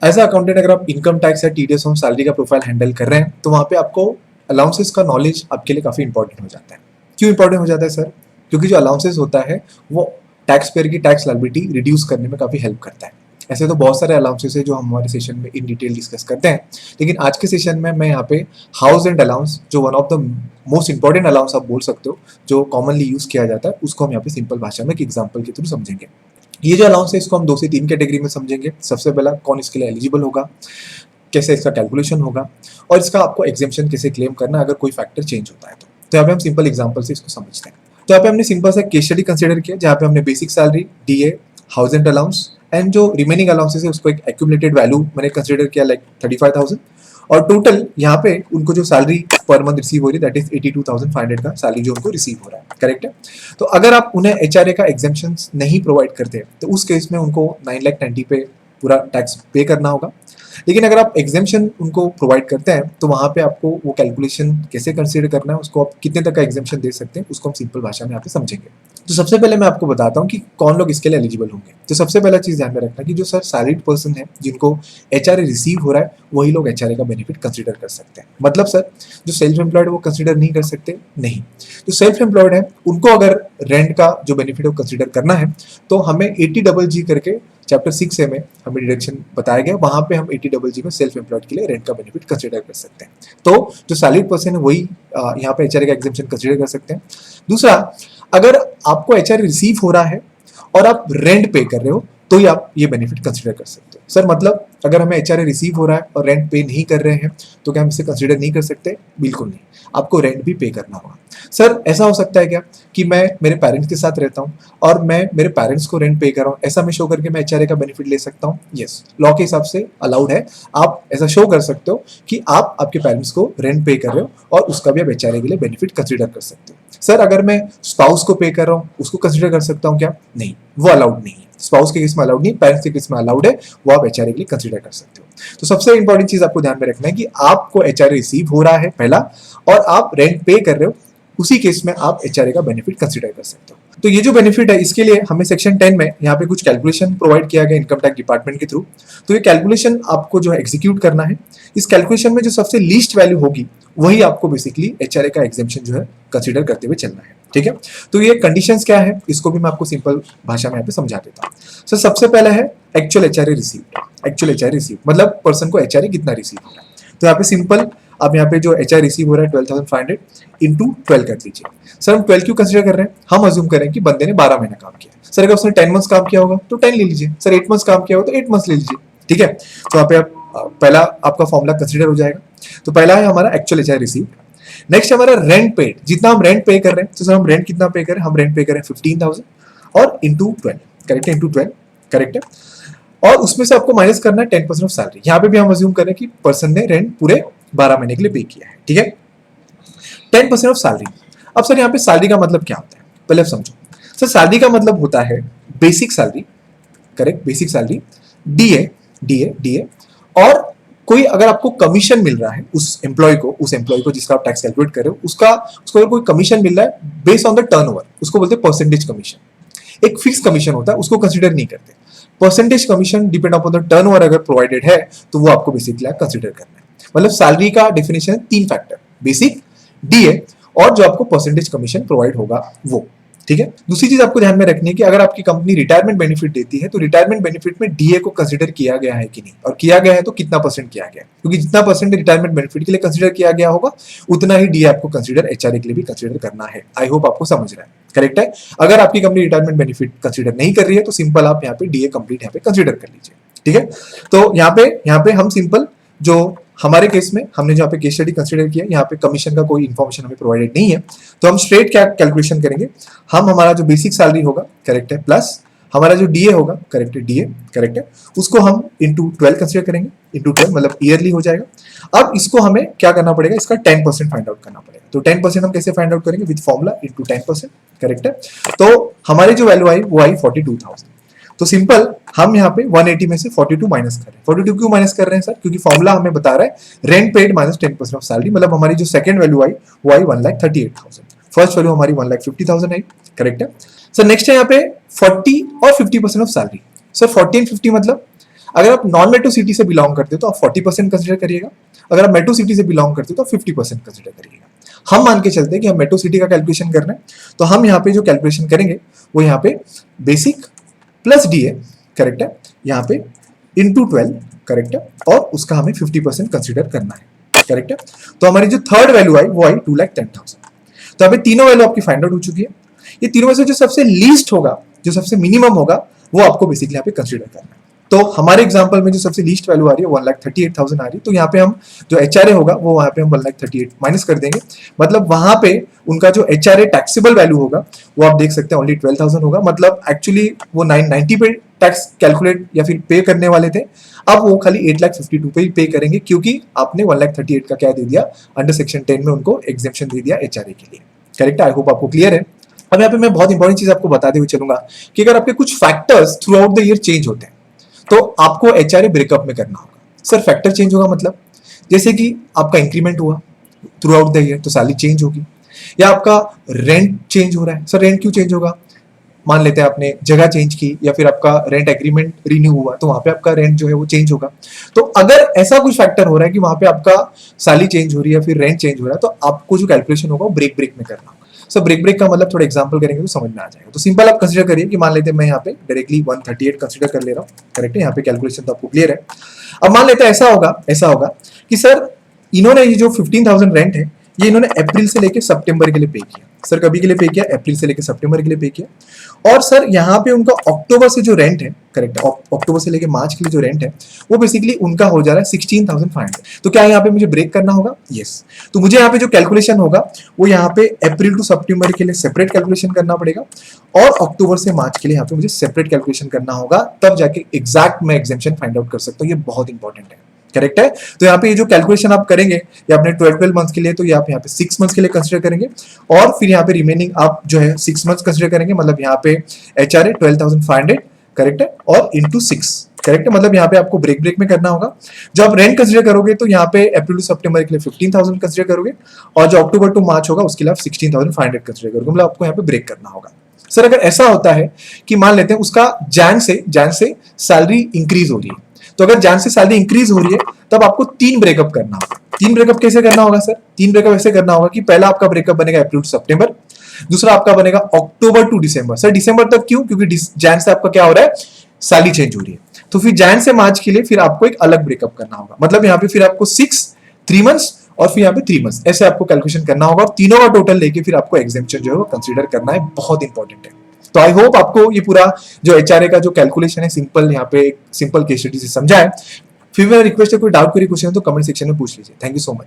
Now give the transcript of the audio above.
As a accountant अगर आप income tax या टीडीएस और सैलरी का प्रोफाइल हैंडल कर रहे हैं तो वहाँ पे आपको अलाउंसेस का नॉलेज आपके लिए काफ़ी इंपॉर्टेंट हो जाता है। क्यों इंपॉर्टेंट हो जाता है सर? क्योंकि जो अलाउंसेस होता है वो टैक्स पेयर की टैक्स लायबिलिटी रिड्यूस करने में काफ़ी हेल्प करता है। ऐसे तो बहुत सारे अलाउंसेस है जो हम हमारे सेशन में इन डिटेल डिस्कस करते हैं, लेकिन आज के सेशन में मैं यहाँ पे हाउस एंड अलाउंस, जो one of the most important allowance आप बोल सकते हो, जो कॉमनली यूज किया जाता है, उसको हम यहाँ पे सिंपल भाषा में एक एग्जाम्पल के थ्रू समझेंगे। ये जो अलाउंस है इसको हम 2 से 3 कैटेगरी में समझेंगे। सबसे पहला, कौन इसके लिए एलिजिबल होगा, कैसे इसका कैलकुलेशन होगा, और इसका आपको एग्जेम्पशन कैसे क्लेम करना अगर कोई फैक्टर चेंज होता है तो यहाँ पे हम सिंपल एग्जांपल से इसको समझते हैं। तो यहाँ पे हमने सिंपल सा केस स्टडी कंसीडर किया जहाँ पे हमने basic salary, DA, house and allowance and जो रिमेनिंग अलाउंसेस है उसको एक एक्यूमुलेटेड वैल्यू मैंने कंसीडर किया लाइक 35,000, और टोटल यहाँ पे उनको जो सैलरी पर मंथ रिसीव हो रही है दैट इज 82,500 का सैलरी जो उनको रिसीव हो रहा है। करेक्ट है? तो अगर आप उन्हें एचआरए का एग्जेम्पशन नहीं प्रोवाइड करते तो उस केस में उनको 9,90,000 पे पूरा टैक्स पे करना होगा। लेकिन अगर आप एग्जेम्पशन उनको प्रोवाइड करते हैं तो वहाँ पे आपको वो कैलकुलेशन कैसे कंसीडर करना है, उसको आप कितने तक का एग्जेम्पशन दे सकते हैं, उसको हम सिंपल भाषा में यहाँ पे समझेंगे। तो सबसे पहले मैं आपको बताता हूँ कि कौन लोग इसके लिए एलिजिबल होंगे। तो सबसे पहला चीज ध्यान में रखना कि जो सर सैलरीड पर्सन है जिनको एचआरए रिसीव हो रहा है वही लोग एचआरए का बेनिफिट कंसीडर कर सकते हैं। मतलब सर जो सेल्फ एम्प्लॉयड वो कंसीडर नहीं कर सकते? नहीं। जो सेल्फ एम्प्लॉयड है उनको अगर रेंट का जो बेनिफिट है वो कंसीडर करना है तो हमें 80GG करके चैप्टर 6 में हमें डिडक्शन बताया गया, वहां पे हम 80GG में सेल्फ एम्प्लॉयड के लिए रेंट का बेनिफिट कंसीडर कर सकते हैं। तो जो सैलरीड पर्सन है वही यहाँ पे एचआरए का एग्जेम्पशन कंसीडर कर सकते हैं। दूसरा, अगर आपको एचआरए रिसीव हो रहा है और आप रेंट पे कर रहे हो तो ही आप ये बेनिफिट कंसीडर कर सकते हो। सर मतलब अगर हमें एचआरए रिसीव हो रहा है और रेंट पे नहीं कर रहे हैं तो क्या हम इसे कंसीडर नहीं कर सकते? बिल्कुल नहीं, आपको रेंट भी पे करना होगा। सर ऐसा हो सकता है क्या कि मैं मेरे पेरेंट्स के साथ रहता हूँ और मैं मेरे पेरेंट्स को रेंट पे कर रहा हूँ, ऐसा मैं शो करके मैं एचआरए का बेनिफिट ले सकता हूँ? यस, लॉ के हिसाब से अलाउड है। आप ऐसा शो कर सकते हो कि आप आपके पेरेंट्स को रेंट पे कर रहे हो और उसका भी आप एचआरए के लिए बेनिफिट कंसीडर कर सकते हो। सर अगर मैं स्पाउस को पे कर रहा हूँ उसको कंसीडर कर सकता हूँ क्या? नहीं, वो अलाउड नहीं है। स्पाउस के केस में अलाउड नहीं, पेरेंट्स के केस में अलाउड है, वो आप एचआरए के लिए कंसीडर कर सकते हो। तो सबसे इंपॉर्टेंट चीज आपको ध्यान में रखना है कि आपको एचआरए रिसीव हो रहा है पहला, और आप रेंट पे कर रहे हो, उसी केस में आप एचआरए का बेनिफिट कंसीडर कर सकते हो। तो ये जो बेनिफिट है इसके लिए हमें सेक्शन 10 में यहाँ पे कुछ कैलकुलेशन प्रोवाइड किया गया इनकम टैक्स डिपार्टमेंट के थ्रू। तो ये कैलकुलेशन आपको जो है एग्जीक्यूट करना है। इस कैलकुलेशन में जो सबसे लीस्ट वैल्यू होगी वही आपको बेसिकली एचआरए का एग्जेम्पशन जो है कंसीडर करते हुए चलना है। ठीक है? तो ये कंडीशंस क्या है इसको भी मैं आपको सिंपल भाषा में यहाँ पे समझा देता हूँ। सो सबसे पहले है actual HRA received. Actual HRA receive मतलब पर्सन को एचआरए कितना रिसीव हो रहा है। तो यहाँ पे सिंपल आप यहाँ पे जो एचआरए रिसीव हो रहा है 12,500 इंटू 12 कर लीजिए। सर हम 12 क्यों कंसीडर कर रहे हैं? हम अज्यूम करें कि बंदे ने 12 महीना काम किया। सर अगर उसने 10 मंथ्स काम किया होगा तो 10 ले लीजिए। सर 8 मंथ्स काम किया होगा तो 8 मंथ्स ले लीजिए। ठीक है? तो यहाँ पे आप पहला आपका फॉर्मूला कंसीडर हो जाएगा। तो पहला है हमारा एक्चुअल एचआरए रिसीव्ड। नेक्स्ट हमारा रेंट पेड, जितना हम रेंट पे कर रहे हैं। तो सर हम रेंट कितना पे करें? हम रेंट पे करें 15,000 और इंटू 12। करेक्ट है? इंटू 12। करेक्ट है? और उसमें से आपको माइनस करना है 10% ऑफ सैलरी। यहाँ पे भी हम अज्यूम करें कि पर्सन ने रेंट पूरे 12 महीने के लिए पे किया है। ठीक है? 10% ऑफ सैलरी। अब सर यहाँ पे सैलरी का मतलब क्या होता है पहले आप समझो। सर सैलरी का मतलब होता है basic salary. Correct? Basic salary, DA DA DA, और कोई अगर आपको कमीशन मिल रहा है उस एम्प्लॉय को जिसका आप टैक्स कैलकुलेट कर रहे हो, उसको अगर कोई कमीशन मिल रहा है बेस्ड ऑन द टर्नओवर, उसको बोलते हैं परसेंटेज कमीशन। एक फिक्स कमीशन होता है, उसको कंसीडर नहीं करते। Percentage commission depend upon the turnover अगर प्रोवाइडेड है तो वो आपको बेसिकली कंसीडर करना है। मतलब सैलरी का डेफिनेशन है 3 फैक्टर, बेसिक, डीए और जो आपको परसेंटेज कमीशन प्रोवाइड होगा वो। ठीक है? दूसरी चीज आपको ध्यान में रखनी है कि अगर आपकी कंपनी रिटायरमेंट बेनिफिट देती है तो रिटायरमेंट बेनिफिट में डीए को कंसीडर किया गया है कि नहीं, और किया गया है तो कितना परसेंट किया गया है, क्योंकि जितना परसेंट रिटायरमेंट बेनिफिट के लिए कंसीडर किया गया होगा उतना ही डीए आपको कंसीडर एचआरए के लिए भी कंसीडर करना है। आई होप आपको समझ रहा है। करेक्ट है? अगर आपकी कंपनी रिटायरमेंट बेनिफिट कंसीडर नहीं कर रही है तो सिंपल आप यहाँ पे डीए कंप्लीट यहाँ पे कंसीडर कर लीजिए। ठीक है? तो यहाँ पे हम सिंपल जो हमारे केस में हमने जो यहाँ पे केस स्टडी कंसीडर किया, यहाँ पे कमीशन का कोई इन्फॉर्मेशन हमें प्रोवाइडेड नहीं है, तो हम स्ट्रेट क्या कैलकुलेशन करेंगे। हम हमारा जो बेसिक सैलरी होगा, करेक्ट है, प्लस हमारा जो डीए होगा, करेक्ट है, डीए, करेक्ट है, उसको हम इंटू 12 कंसीडर करेंगे। इंटू 12 मतलब ईयरली हो जाएगा। अब इसको हमें क्या करना पड़ेगा, इसका 10% फाइंड आउट करना पड़ेगा। तो 10% हम कैसे फाइंड आउट करेंगे? With formula into 10%। करेक्ट है? तो हमारी जो वैल्यू आई वो आई 42,000। तो सिंपल हम यहाँ पे 180 में से 42 माइनस कर रहे हैं। 42 क्यों माइनस कर रहे हैं सर? क्योंकि फॉर्मूला हमें बता रहा है rent paid minus 10% of salary. मतलब हमारी जो सेकंड वैल्यू आई वो आई 1,38,000। फर्स्ट वैल्यू हमारी 1,50,000 आई। करेक्ट है? सर नेक्स्ट है यहाँ पे 40 और 50% ऑफ सैलरी। सर 40 एंड 50 मतलब अगर आप नॉन मेट्रो सिटी से बिलोंग करते हो तो आप 40% कंसिडर करिएगा, अगर आप मेट्रो सिटी से बिलोंग करते हो तो 50% कंसिडर करिएगा। हम मान के चलते हैं कि हम मेट्रो सिटी का कैलकुलेशन कर रहे हैं, तो हम यहाँ पे जो कैलकुलेशन करेंगे वो यहाँ पे बेसिक प्लस डी है, करेक्ट है, यहाँ पे इंटू 12, करेक्ट है, और उसका हमें 50% कंसिडर करना है, करेक्ट है। तो हमारी जो थर्ड वैल्यू आई वो आई 2,10,000। तो अभी तीनों वैल्यू आपकी फाइंड आउट हो चुकी है। ये तीनों में से जो सबसे लीस्ट होगा, जो सबसे मिनिमम होगा, वो आपको बेसिकली यहाँ पे कंसिडर करना है। तो हमारे एग्जांपल में जो सबसे लीस्ट वैल्यू आ रही है 1,38,000 आ रही है, तो यहाँ पे हम जो एचआरए होगा वो वहाँ पे हम 1,38,000 माइनस कर देंगे, मतलब वहां पे उनका जो एचआरए टैक्सेबल वैल्यू होगा वो आप देख सकते हैं ओनली 12,000 होगा, मतलब एक्चुअली वो 990 पे टैक्स कैलकुलेट या फिर पे करने वाले थे, अब वो खाली 8,52,000 पे ही पे करेंगे, क्योंकि आपने 1,38,000 का क्या दे दिया, अंडर सेक्शन 10 में उनको एग्जेम्पशन दे दिया एचआरए के लिए, करेक्ट है। आई होप आपको क्लियर है। अब यहाँ पे मैं बहुत इंपॉर्टेंट चीज आपको बताते हुए चलूंगा कि अगर आपके कुछ factors through out the year change होते हैं तो आपको एचआरए ब्रेकअप में करना होगा। सर फैक्टर चेंज होगा मतलब, जैसे कि आपका इंक्रीमेंट हुआ थ्रू आउट द ईयर तो सैलरी चेंज होगी, या आपका रेंट चेंज हो रहा है। सर रेंट क्यों चेंज होगा, मान लेते हैं आपने जगह चेंज की या फिर आपका रेंट एग्रीमेंट रिन्यू हुआ तो वहां पे आपका रेंट जो है वो चेंज होगा। तो अगर ऐसा कुछ फैक्टर हो रहा है कि वहां पे आपका सैलरी चेंज हो रही है या फिर रेंट चेंज हो रहा है, तो आपको जो कैलकुलेशन होगा वो ब्रेक में करना होगा। सो ब्रेक का मतलब थोड़ा एग्जांपल करेंगे तो समझ में आ जाएगा। तो सिंपल आप कंसीडर करिए कि मान लेते हैं मैं यहाँ पे डायरेक्टली 138 कंसीडर कर ले रहा हूँ, करेक्ट है, यहाँ पे कैलकुलेशन तो आपको क्लियर है। अब मान लेते हैं ऐसा होगा कि सर इन्होंने ये जो 15,000 रेंट है ये इन्होंने अप्रैल से लेके सितंबर के लिए पे किया। सर कभी के लिए पे किया, अप्रैल से लेके सितंबर के लिए पे किया। और सर यहाँ पे उनका अक्टूबर से जो रेंट है, करेक्ट, अक्टूबर से लेके मार्च के लिए जो रेंट है वो बेसिकली उनका हो जा रहा है 16,500। तो क्या यहाँ पे मुझे ब्रेक करना होगा? यस। तो मुझे यहाँ पे जो कैलकुलेशन होगा वो यहाँ पे अप्रैल टू सितंबर के लिए सेपरेट कैलकुलेशन करना पड़ेगा, और अक्टूबर से मार्च के लिए यहाँ पे मुझे सेपरेट कैलकुलेशन करना होगा, तब जाके एग्जैक्ट मैं एग्जेम्पशन फाइंड आउट कर सकता हूँ। ये बहुत इंपॉर्टेंट है, करेक्ट है। तो यहाँ पे ये जो कैलकुलेशन आप करेंगे या अपने 12 मंथ्स के लिए, तो ये आप यहाँ पे 6 मंथ्स के लिए कंसीडर करेंगे, और फिर यहाँ पे रिमेनिंग आप जो है 6 मंथ्स कंसीडर करेंगे, मतलब यहाँ पे एचआरए 12,500, करेक्ट है, और इंटू 6, करेक्ट है, मतलब यहाँ पे आपको ब्रेक में करना होगा। जो आप रेंट कंसीडर करोगे तो यहाँ पे अप्रैल टू सितंबर के लिए 15,000 कंसीडर करोगे, और जो अक्टूबर टू मार्च होगा उसके लिए आप 16,500 कंसीडर करोगे, मतलब आपको यहाँ पे ब्रेक करना होगा। सर अगर ऐसा होता है कि मान लेते हैं उसका जैन से सैलरी इंक्रीज हो रही है, तो अगर जैन से सैलरी इंक्रीज हो रही है तब आपको 3 ब्रेकअप करना होगा। 3 ब्रेकअप कैसे करना होगा सर? 3 ब्रेकअप ऐसे करना होगा कि पहला आपका ब्रेकअप बनेगा अप्रैल टू सितंबर, दूसरा आपका बनेगा अक्टूबर टू दिसंबर। सर दिसंबर तक क्यों? क्योंकि जैन से आपका क्या हो रहा है, सैलरी चेंज हो रही है। तो फिर जैन से मार्च के लिए फिर आपको एक अलग ब्रेकअप करना होगा, मतलब यहाँ पे फिर आपको 3 मंथ्स और फिर यहाँ पे 3 मंथ्स, ऐसे आपको कैलकुलेशन करना होगा, और तीनों का टोटल लेके फिर आपको एग्जेम्पशन जो है वो कंसीडर करना है। बहुत इंपॉर्टेंट है। तो आई होप आपको ये पूरा जो एचआरए का जो कैलकुलेशन है सिंपल, यहाँ पे सिंपल केस स्टडी से समझा है। फिर मेरा रिक्वेस्ट है कोई डाउट, कोई क्वेश्चन है तो कमेंट सेक्शन में पूछ लीजिए। Thank you so much.